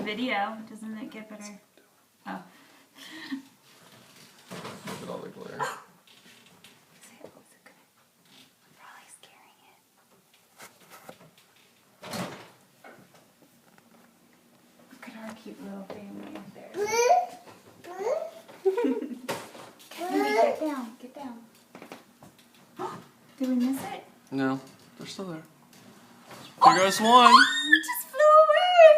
video. Doesn't it get better? Oh. Look at all the glare. We're probably scaring it. Look at our cute little family up there. Get down, get down. Did we miss it? No, they're still there. There goes one. It just flew away.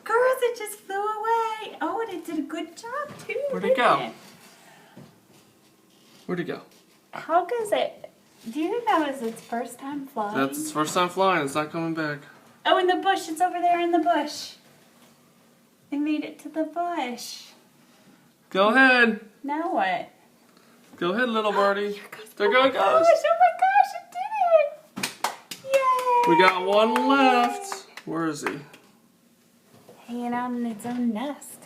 Girls, it just flew away. Oh, and it did a good job too. Where'd it go? Where'd it go? How goes it? Do you think that was its first time flying? That's its first time flying. It's not coming back. Oh, in the bush. It's over there in the bush. They made it to the bush. Go ahead. Now what? Go ahead, little birdie. There Oh my goes. gosh, it did it. Yay. We got one left. Where is he? Hanging out in its own nest.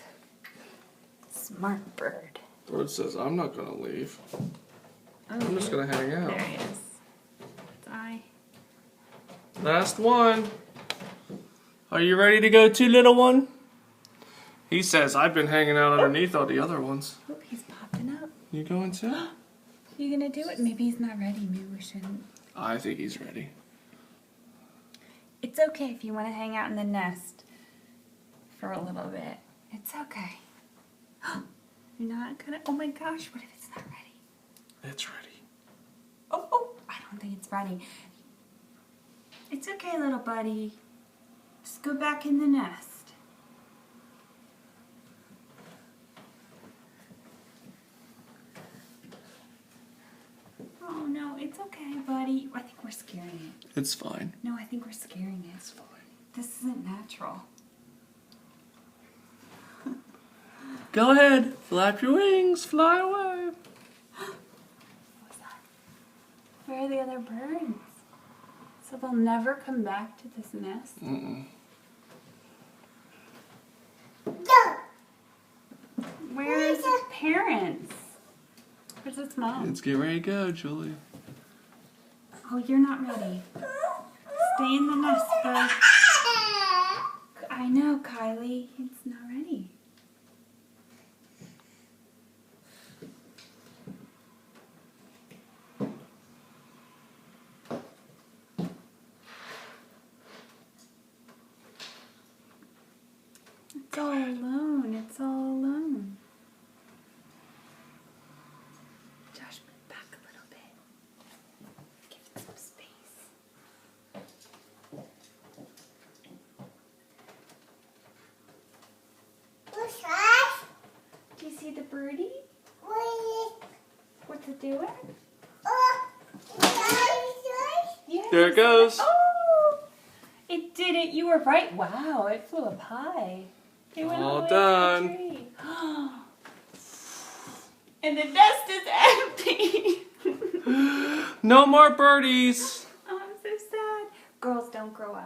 Smart bird. Bird says, I'm not going to leave. Oh, I'm just going to hang out. there he is. Its eye. Last one. Are you ready to go too, little one? He says, I've been hanging out underneath all the other ones. Oh, he's popping up. You going too? You gonna do it? Maybe he's not ready. Maybe we shouldn't. I think he's ready. It's okay if you want to hang out in the nest for a little bit. It's okay. You're not gonna... Oh my gosh, what if it's not ready? It's ready. Oh, I don't think it's ready. It's okay, little buddy. Just go back in the nest. Oh no, it's okay, buddy. I think we're scaring it. It's fine. No, I think we're scaring it. It's fine. This isn't natural. Go ahead. Flap your wings. Fly away. What's that? Where are the other birds? So they'll never come back to this nest? Mm-mm. Where is its parents? Where's its mom? Let's get ready to go, Julie. Oh, you're not ready. Stay in the nest, bud. I know, Kylie. It's not ready. It's all alone. It's all alone. Josh, move back a little bit. Give it some space. Do you see the birdie? What's it doing? Yes. There it goes. Oh! It did it. You were right. Wow, it flew up high. It went All all the way done. up the tree. And the nest is empty. No more birdies. Oh, I'm so sad. Girls don't grow up.